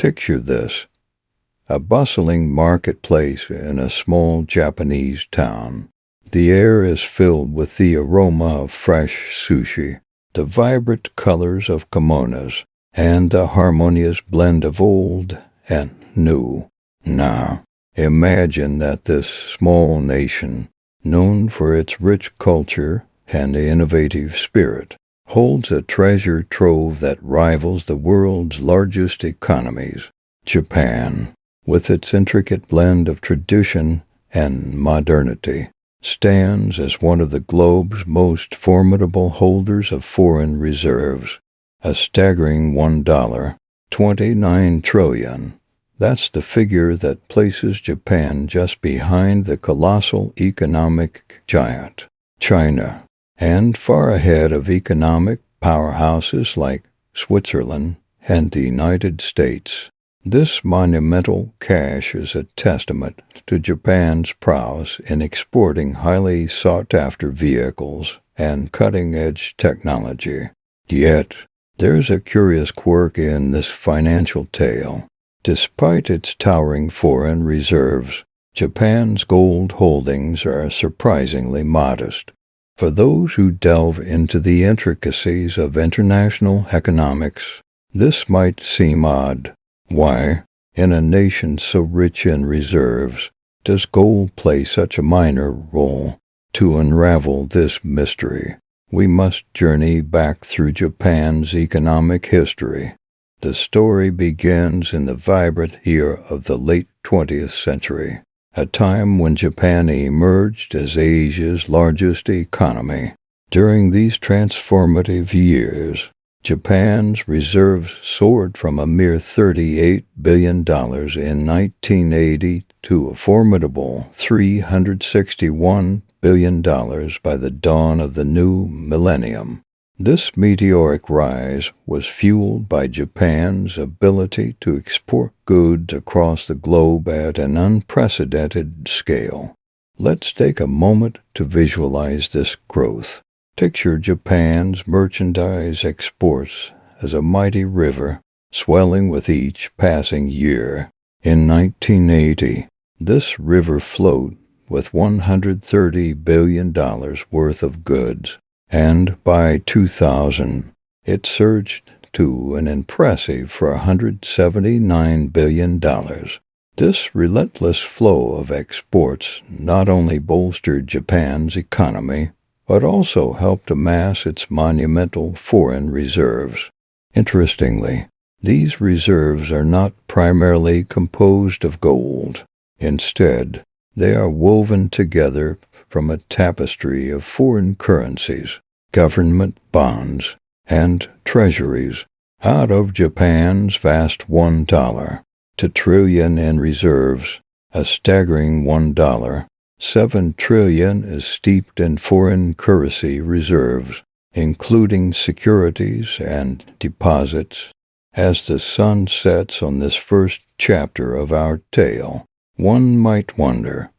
Picture this: a bustling marketplace in a small Japanese town. The air is filled with the aroma of fresh sushi, the vibrant colors of kimonos, and the harmonious blend of old and new. Now, imagine that this small nation, known for its rich culture and innovative spirit, holds a treasure trove that rivals the world's largest economies. Japan, with its intricate blend of tradition and modernity, stands as one of the globe's most formidable holders of foreign reserves. A staggering $1.29 trillion. That's the figure that places Japan just behind the colossal economic giant, China, and far ahead of economic powerhouses like Switzerland and the United States. This monumental cash is a testament to Japan's prowess in exporting highly sought-after vehicles and cutting-edge technology. Yet, there's a curious quirk in this financial tale. Despite its towering foreign reserves, Japan's gold holdings are surprisingly modest. For those who delve into the intricacies of international economics, this might seem odd. Why, in a nation so rich in reserves, does gold play such a minor role? To unravel this mystery, we must journey back through Japan's economic history. The story begins in the vibrant era of the late 20th century, a time when Japan emerged as Asia's largest economy. During these transformative years, Japan's reserves soared from a mere $38 billion in 1980 to a formidable $361 billion by the dawn of the new millennium. This meteoric rise was fueled by Japan's ability to export goods across the globe at an unprecedented scale. Let's take a moment to visualize this growth. Picture Japan's merchandise exports as a mighty river, swelling with each passing year. In 1980, this river flowed with $130 billion worth of goods, and by 2000, it surged to an impressive $179 billion. This relentless flow of exports not only bolstered Japan's economy, but also helped amass its monumental foreign reserves. Interestingly, these reserves are not primarily composed of gold. Instead, they are woven together from a tapestry of foreign currencies, government bonds, and treasuries. Out of Japan's vast $1 trillion in reserves, a staggering $7 trillion is steeped in foreign currency reserves, including securities and deposits. As the sun sets on this first chapter of our tale, one might wonder,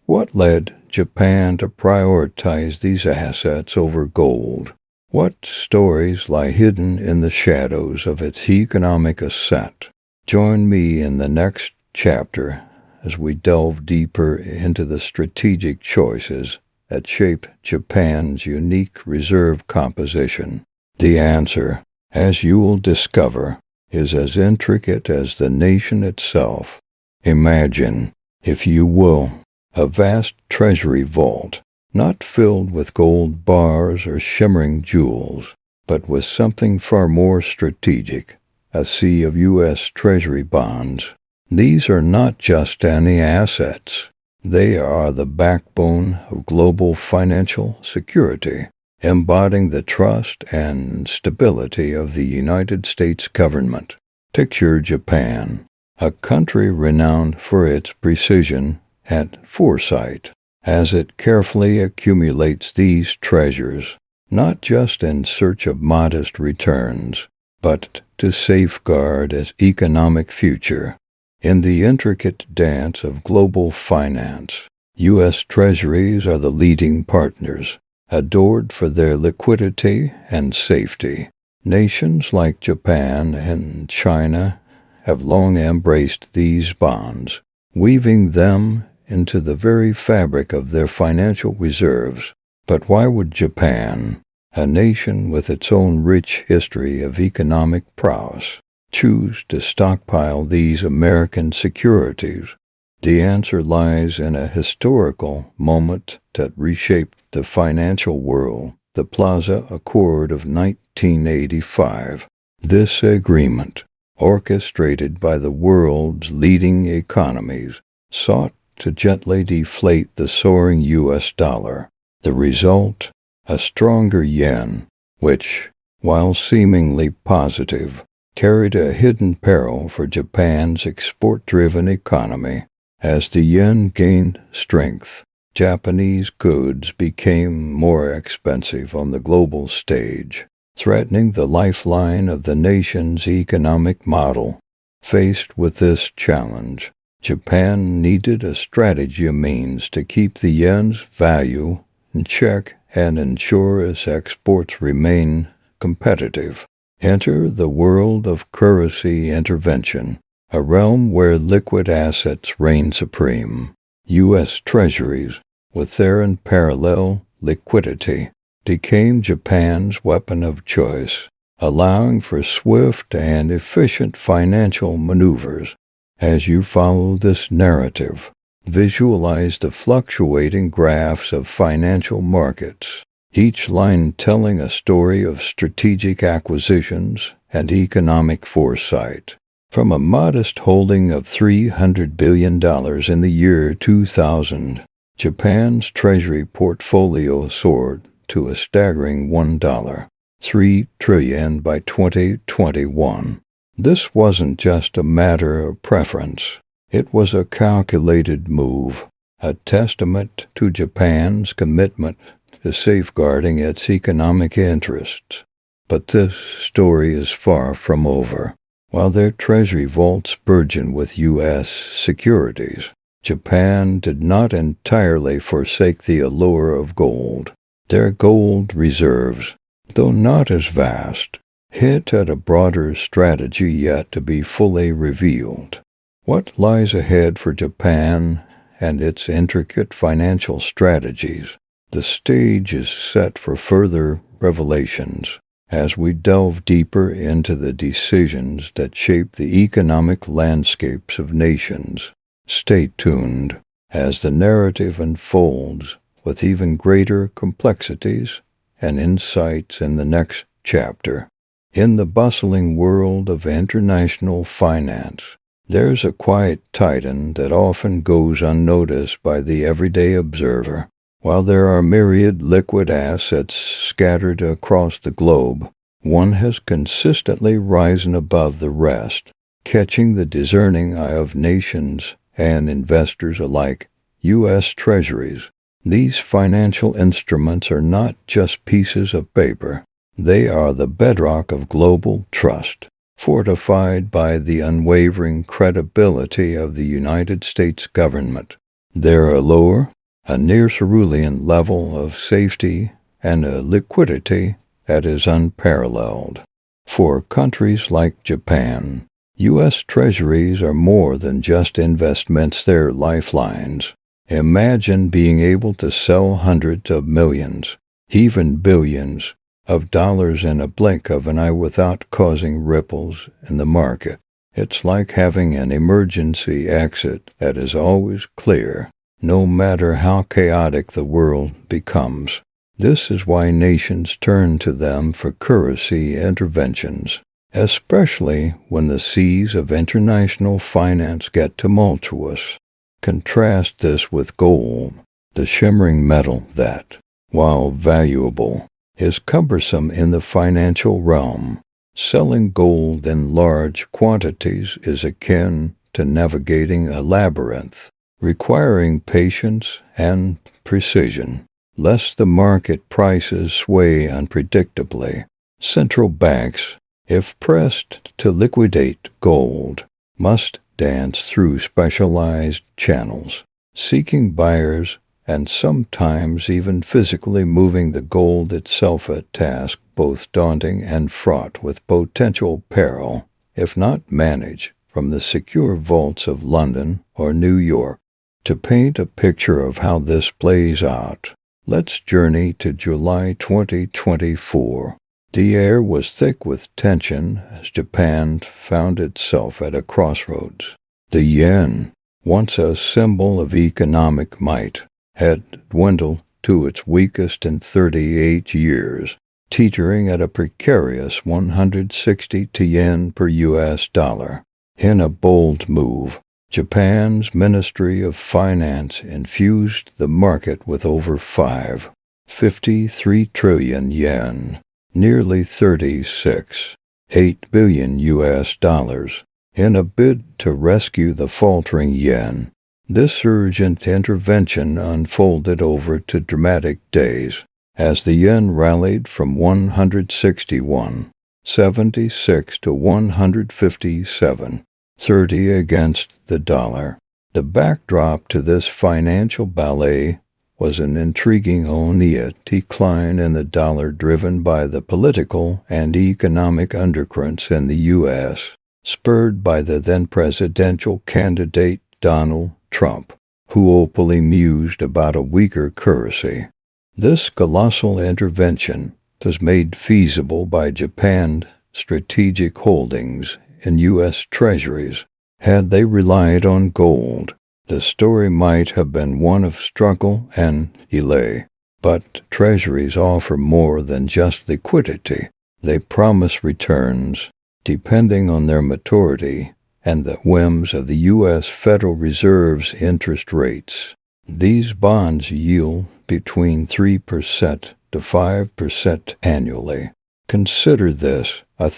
what led Japan to prioritize these assets over gold? What stories lie hidden in the shadows of its economic ascent? Join me in the next chapter as we delve deeper into the strategic choices that shaped Japan's unique reserve composition. The answer, as you will discover, is as intricate as the nation itself. Imagine, if you will, a vast treasury vault, not filled with gold bars or shimmering jewels, but with something far more strategic, a sea of U.S. Treasury bonds. These are not just any assets. They are the backbone of global financial security, embodying the trust and stability of the United States government. Picture Japan, a country renowned for its precision and foresight, as it carefully accumulates these treasures, not just in search of modest returns, but to safeguard its economic future. In the intricate dance of global finance, U.S. Treasuries are the leading partners, adored for their liquidity and safety. Nations like Japan and China have long embraced these bonds, weaving them into the very fabric of their financial reserves. But why would Japan, a nation with its own rich history of economic prowess, choose to stockpile these American securities? The answer lies in a historical moment that reshaped the financial world, the Plaza Accord of 1985. This agreement, orchestrated by the world's leading economies, sought to gently deflate the soaring U.S. dollar. The result, a stronger yen, which, while seemingly positive, carried a hidden peril for Japan's export-driven economy. As the yen gained strength, Japanese goods became more expensive on the global stage, threatening the lifeline of the nation's economic model. Faced with this challenge, Japan needed a strategy of means to keep the yen's value in check and ensure its exports remain competitive. Enter the world of currency intervention, a realm where liquid assets reign supreme. U.S. Treasuries, with their unparalleled liquidity, became Japan's weapon of choice, allowing for swift and efficient financial maneuvers. As you follow this narrative, visualize the fluctuating graphs of financial markets, each line telling a story of strategic acquisitions and economic foresight. From a modest holding of $300 billion in the year 2000, Japan's treasury portfolio soared to a staggering $1.3 trillion by 2021. This wasn't just a matter of preference. It was a calculated move, a testament to Japan's commitment to safeguarding its economic interests. But this story is far from over. While their treasury vaults burgeon with U.S. securities, Japan did not entirely forsake the allure of gold. Their gold reserves, though not as vast, hint at a broader strategy yet to be fully revealed. What lies ahead for Japan and its intricate financial strategies? The stage is set for further revelations as we delve deeper into the decisions that shape the economic landscapes of nations. Stay tuned as the narrative unfolds with even greater complexities and insights in the next chapter. In the bustling world of international finance, there's a quiet titan that often goes unnoticed by the everyday observer. While there are myriad liquid assets scattered across the globe, one has consistently risen above the rest, catching the discerning eye of nations and investors alike. U.S. Treasuries. These financial instruments are not just pieces of paper. They are the bedrock of global trust, fortified by the unwavering credibility of the United States government. Their allure, a near cerulean level of safety and a liquidity that is unparalleled. For countries like Japan, U.S. Treasuries are more than just investments, they're lifelines. Imagine being able to sell hundreds of millions, even billions, of dollars in a blink of an eye without causing ripples in the market. It's like having an emergency exit that is always clear, no matter how chaotic the world becomes. This is why nations turn to them for currency interventions, especially when the seas of international finance get tumultuous. Contrast this with gold, the shimmering metal that, while valuable, is cumbersome in the financial realm. Selling gold in large quantities is akin to navigating a labyrinth, requiring patience and precision, lest the market prices sway unpredictably. Central banks, if pressed to liquidate gold, must dance through specialized channels, seeking buyers and sometimes even physically moving the gold itself, a task both daunting and fraught with potential peril if not managed from the secure vaults of London or New York. To paint a picture of how this plays out, let's journey to July 2024. The air was thick with tension as Japan found itself at a crossroads. The yen, once a symbol of economic might, had dwindled to its weakest in 38 years, teetering at a precarious 160 yen per US dollar. In a bold move, Japan's Ministry of Finance infused the market with over 53 trillion yen, nearly 36.8 billion US dollars, in a bid to rescue the faltering yen. This urgent intervention unfolded over 2 dramatic days, as the yen rallied from 161.76 to 157.30 against the dollar. The backdrop to this financial ballet was an intriguing onia decline in the dollar driven by the political and economic undercurrents in the U.S., spurred by the then-presidential candidate Donald Trump, who openly mused about a weaker currency. This colossal intervention was made feasible by Japan's strategic holdings in U.S. treasuries. Had they relied on gold, the story might have been one of struggle and delay. But treasuries offer more than just liquidity. They promise returns, depending on their maturity and the whims of the U.S. Federal Reserve's interest rates. These bonds yield between 3% to 5% annually. Consider this: a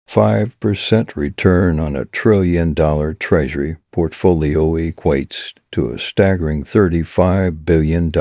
5% return on $1 trillion treasury portfolio equates to a staggering $35 billion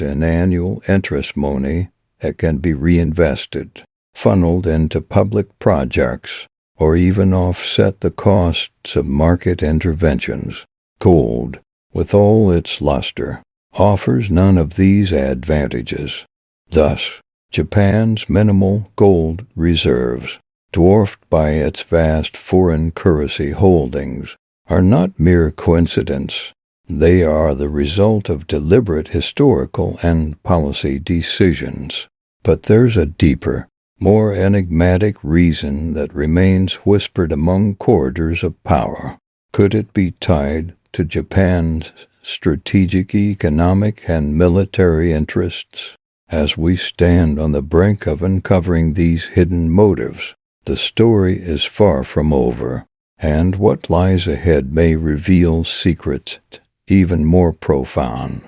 in annual interest money that can be reinvested, funneled into public projects, or even offset the costs of market interventions. Gold, with all its luster, offers none of these advantages. Thus, Japan's minimal gold reserves, dwarfed by its vast foreign currency holdings, are not mere coincidence. They are the result of deliberate historical and policy decisions. But there's a deeper, more enigmatic reason that remains whispered among corridors of power. Could it be tied to Japan's strategic, economic, and military interests? As we stand on the brink of uncovering these hidden motives, the story is far from over, and what lies ahead may reveal secrets even more profound.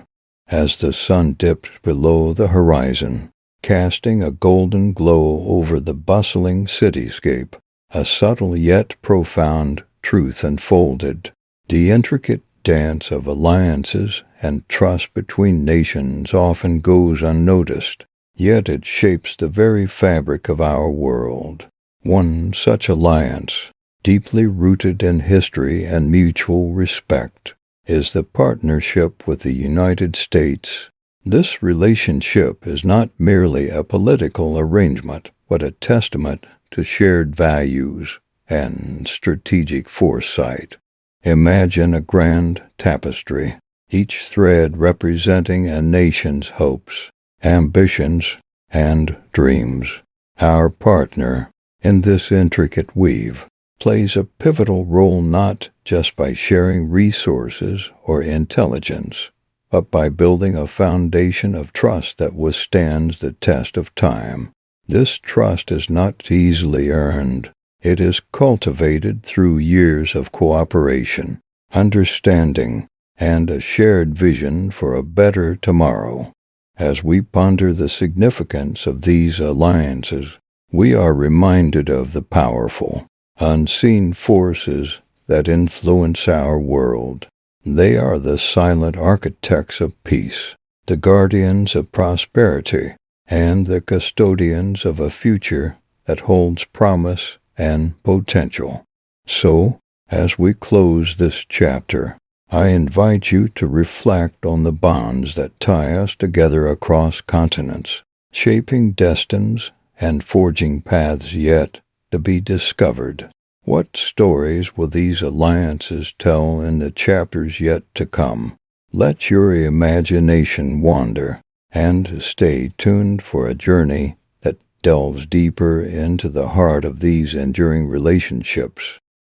As the sun dipped below the horizon, casting a golden glow over the bustling cityscape, a subtle yet profound truth unfolded. The intricate dance of alliances and trust between nations often goes unnoticed, yet it shapes the very fabric of our world. One such alliance, deeply rooted in history and mutual respect, is the partnership with the United States. This relationship is not merely a political arrangement, but a testament to shared values and strategic foresight. Imagine a grand tapestry, each thread representing a nation's hopes, ambitions, and dreams. Our partner, in this intricate weave, plays a pivotal role not just by sharing resources or intelligence, but by building a foundation of trust that withstands the test of time. This trust is not easily earned. It is cultivated through years of cooperation, understanding, and a shared vision for a better tomorrow. As we ponder the significance of these alliances, we are reminded of the powerful, unseen forces that influence our world. They are the silent architects of peace, the guardians of prosperity, and the custodians of a future that holds promise and potential. So, as we close this chapter, I invite you to reflect on the bonds that tie us together across continents, shaping destinies and forging paths yet to be discovered. What stories will these alliances tell in the chapters yet to come? Let your imagination wander, and stay tuned for a journey that delves deeper into the heart of these enduring relationships.